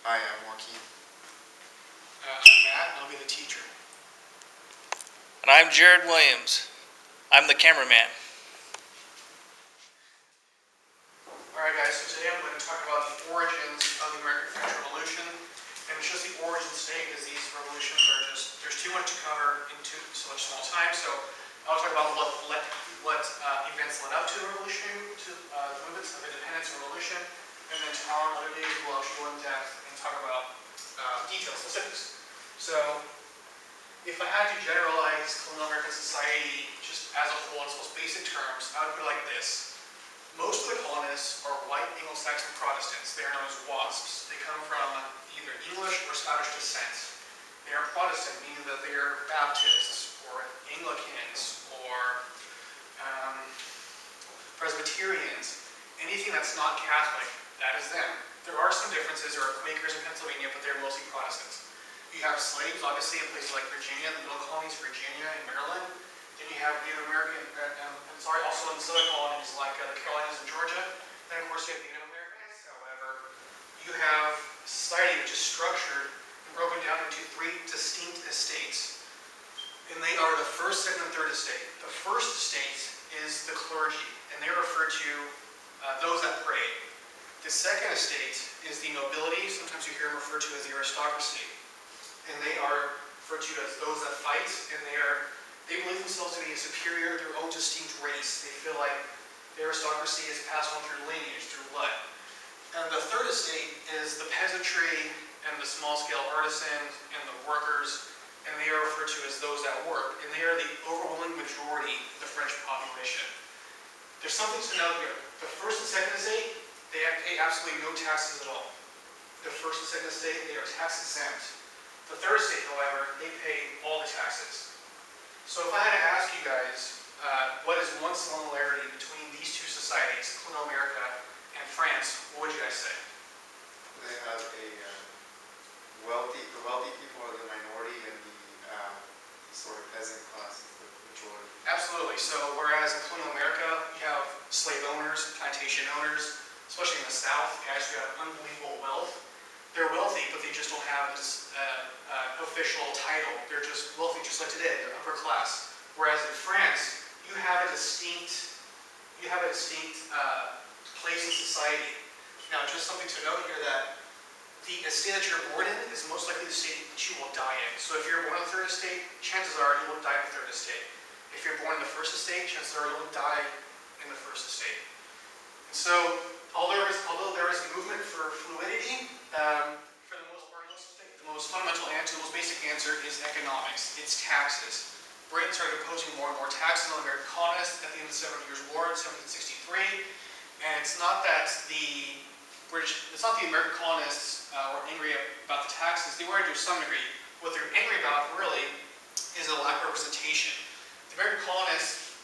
Hi, I'm Joaquin. I'm Matt, and I'll be the teacher. And I'm Jared Williams. I'm the cameraman. Alright guys, so today I'm going to talk about the origins of the American French Revolution. And it's just the origins today because these revolutions are just, there's too much to cover in such small time. So I'll talk about what events led up to the revolution, to the movements of independence and revolution. And then tomorrow, another day, we'll actually go in depth and talk about details, specifics. So if I had to generalize colonial American society just as a whole in its most basic terms, I would put it like this. Most of the colonists are white Anglo-Saxon Protestants. They are known as WASPs. They come from either English or Scottish descent. They are Protestant, meaning that they are Baptists or Anglicans or Presbyterians. Anything that's not Catholic, that is them. There are some differences. There are Quakers in Pennsylvania, but they're mostly Protestants. You have slaves, obviously, in places like Virginia, the middle colonies, Virginia and Maryland. Then you have Native American, also in southern colonies like the Carolinas and Georgia. Then, of course, you have Native Americans. However, you have a society which is structured and broken down into three distinct estates. And they are the first, second, and third estate. The first estate is the clergy, and they are referred to those that pray. The second estate is the nobility. Sometimes you hear them referred to as the aristocracy. And they are referred to as those that fight, and they believe themselves to be a superior, their own distinct race. They feel like the aristocracy is passed on through lineage, through blood. And the third estate is the peasantry and the small-scale artisans and the workers, and they are referred to as those that work, and they are the overwhelming majority of the French population. There's something to note here. The first and second estate, they pay absolutely no taxes at all. The first and second estate, they are tax exempt. The third estate, however, they pay all the taxes. So if I had to ask you guys, what is one similarity between these two societies, colonial America and France, what would you guys say? They have the wealthy people are the minority, and the sort of peasant class is the majority. Absolutely. So whereas in colonial America, you have slave owners, plantation owners, especially in the South, guys who have unbelievable wealth. They're wealthy, but they just don't have this official title. They're just wealthy, just like today. They're upper class. Whereas in France, you have a distinct place in society. Now, just something to note here that the estate that you're born in is most likely the estate that you will die in. So if you're born in the third estate, chances are you will die in the third estate. If you're born in the first estate, chances are you will die in the first estate. And so, although there is movement for fluidity, for the most part, the most fundamental answer, the most basic answer is economics. It's taxes. Britain started imposing more and more taxes on American colonists at the end of the 7 Years' War in 1763. And it's not that the American colonists were angry about the taxes. They were to some degree. What they're angry about, really, is a lack of representation. The American colonists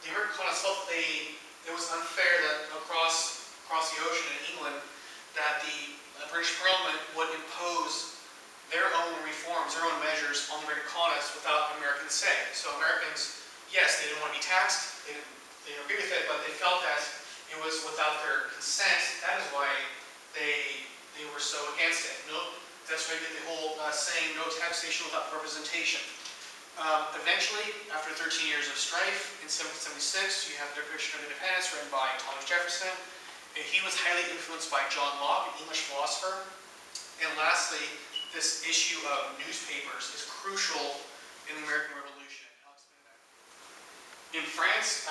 felt that it was unfair that across the ocean in England, that the British Parliament would impose their own reforms, their own measures on the American colonists without American say. So Americans, yes, they didn't want to be taxed, they didn't agree with it, but they felt that it was without their consent. That is why they were so against it. That's why they did the whole saying, no taxation without representation. Eventually, after 13 years of strife, in 1776, you have the Declaration of Independence written by Thomas Jefferson. And he was highly influenced by John Locke, an English philosopher. And lastly, this issue of newspapers is crucial in the American Revolution. I'll explain that. In France,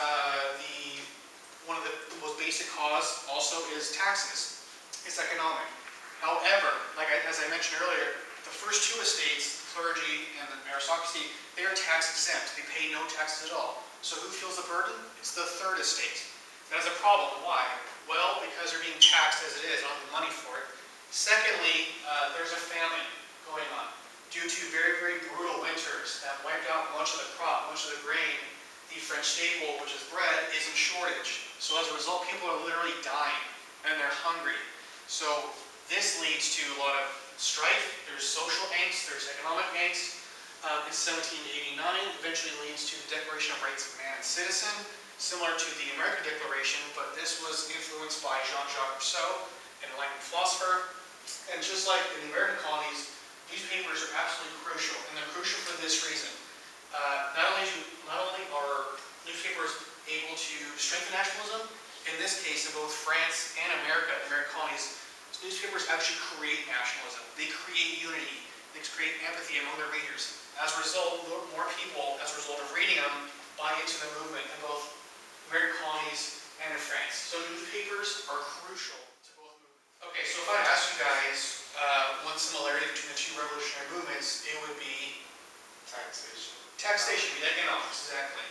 one of the most basic cause also is taxes. It's economic. However, as I mentioned earlier, the first two estates, clergy and the aristocracy, they are tax exempt. They pay no taxes at all. So who feels the burden? It's the third estate. That is a problem. Why? Well, because they're being taxed as it is, not the money for it. Secondly, there's a famine going on due to very, very brutal winters that wiped out much of the crop, much of the grain. The French staple, which is bread, is in shortage. So as a result, people are literally dying and they're hungry. So this leads to a lot of strife. There's social angst, there's economic angst. In 1789, eventually leads to the Declaration of Rights of Man and Citizen, similar to the American Declaration, but this was influenced by Jean-Jacques Rousseau, an enlightened philosopher. And just like in the American colonies, newspapers are absolutely crucial, and they're crucial for this reason. Not only are newspapers able to strengthen nationalism, in this case, in both France and America, the American colonies, newspapers actually create nationalism. They create unity. They create empathy among their readers. As a result, more people, as a result of reading them, buy into the movement in both American colonies and in France. So newspapers are crucial to both movements. Okay, so if I ask you guys one similarity between the two revolutionary movements, it would be Taxation. taxation, economics, exactly.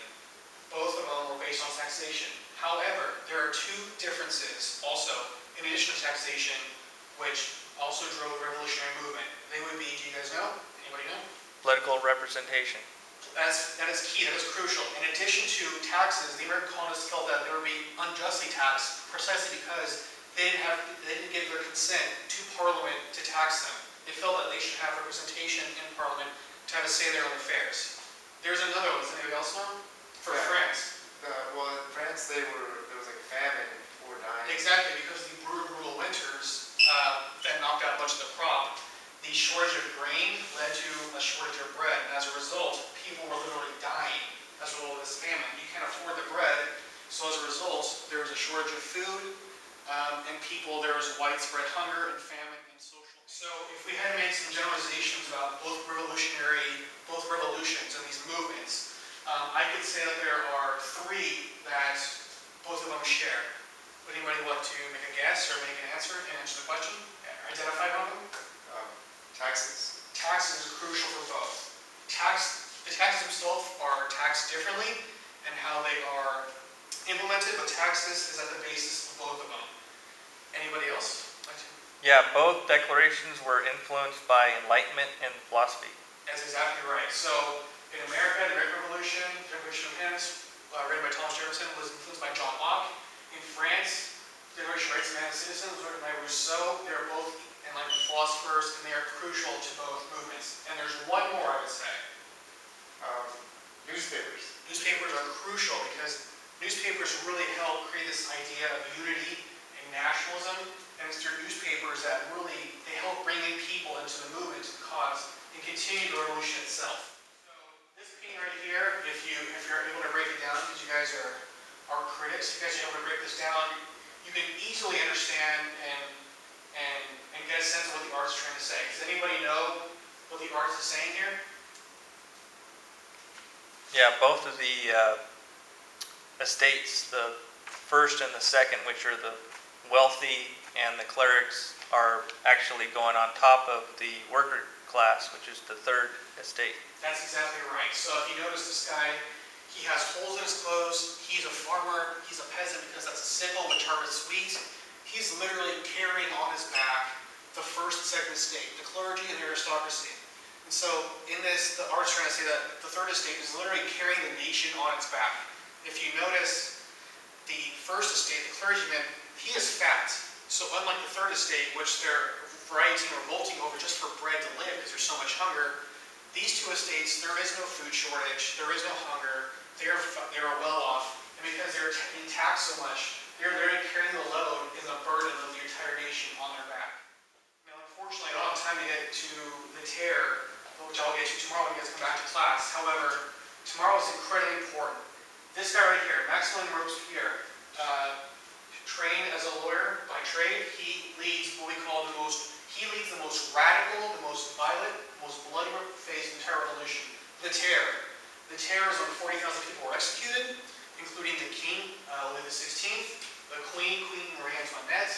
Both of them were based on taxation. However, there are two differences also, in addition to taxation, which also drove the revolutionary movement. They would be, do you guys know? Anybody know? Political representation. That is key, that is crucial. In addition to taxes, the American colonists felt that they were being unjustly taxed precisely because they didn't give their consent to Parliament to tax them. They felt that they should have representation in Parliament to have a say in their own affairs. There's another one, does anybody else know? For France. Well, in France, there was like a famine and people were dying. Exactly, because of the brutal winters that knocked out a bunch of the crop. The shortage of grain led to a shortage of bread, and as a result, people were literally dying as a result of this famine. You can't afford the bread, so as a result, there was a shortage of food, and there was widespread hunger and famine and social. So if we had to make some generalizations about both revolutions and these movements, I could say that there are three that both of them share. Would anybody want to make a guess or make an answer and answer the question? Identify one of them? Taxes. Taxes is crucial for both. The taxes themselves are taxed differently and how they are implemented, but taxes is at the basis of both of them. Anybody else? Yeah, both declarations were influenced by Enlightenment and philosophy. That's exactly right. So in America, the American Revolution, the Revolution of Independence, written by Thomas Jefferson, was influenced by John Locke. In France, the Declaration of Rights of Man and Citizen was written by Rousseau. They are both enlightened philosophers, and they are crucial to both movements. And there's one more, I would say. Newspapers. Newspapers are crucial because newspapers really help create this idea of unity and nationalism. And it's through newspapers that really, they help bring in people into the movement, to the cause, and continue the revolution itself. So this painting right here, if you're able to break it down, because you guys are critics, if you guys are able to break this down, you can easily understand and get a sense of what the artist is trying to say. Does anybody know what the artist is saying here? Yeah, both of the estates, the first and the second, which are the wealthy and the clerics, are actually going on top of the worker class, which is the third estate. That's exactly right. So if you notice this guy, he has holes in his clothes, he's a farmer, he's a peasant because that's a sickle which harvests wheat. He's literally carrying on his back the first and second estate, the clergy and the aristocracy. And so in this, the artist trying to say that the third estate is literally carrying the nation on its back. If you notice, the first estate, the clergyman, he is fat. So unlike the third estate, which they're rioting or revolting over just for bread to live because there's so much hunger, these two estates, there is no food shortage, there is no hunger, they are well off, and because they're being taxed so much, they're carrying the load and the burden of the entire nation on their back. Now, unfortunately, I don't have time to get to the tear, which I'll get to tomorrow when you guys come back to class. However, tomorrow is incredibly important. This guy right here, Maximilien Robespierre, trained as a lawyer by trade, he leads what we call the most radical, the most violent, most bloody phase of the entire revolution, the Terror. The Terror is when 40,000 people were executed, including the king, Louis XVI, the queen, Marie Antoinette.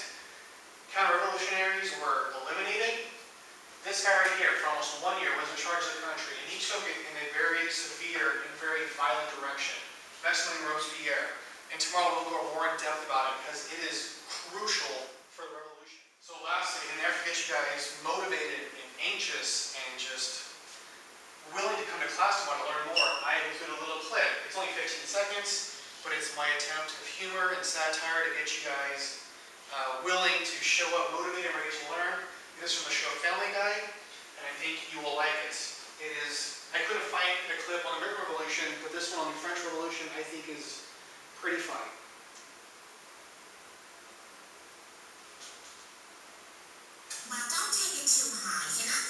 Counter-revolutionaries were eliminated. This guy right here, for almost 1 year, was in charge of the country, and he took it in a very severe and very violent direction. Maximilien Robespierre. And tomorrow we'll go more in depth about it because it is crucial for the revolution. So lastly, to never get you guys motivated and anxious and just willing to come to class tomorrow to learn more, I include a little clip. It's only 15 seconds, but it's my attempt of humor and satire to get you guys willing to show up motivated and ready to learn. This is from the show Family Guy, and I think you will like it. It is, I couldn't find a clip on the American Revolution, but this one on the French Revolution I think is pretty funny. Maintenant, too high. You're not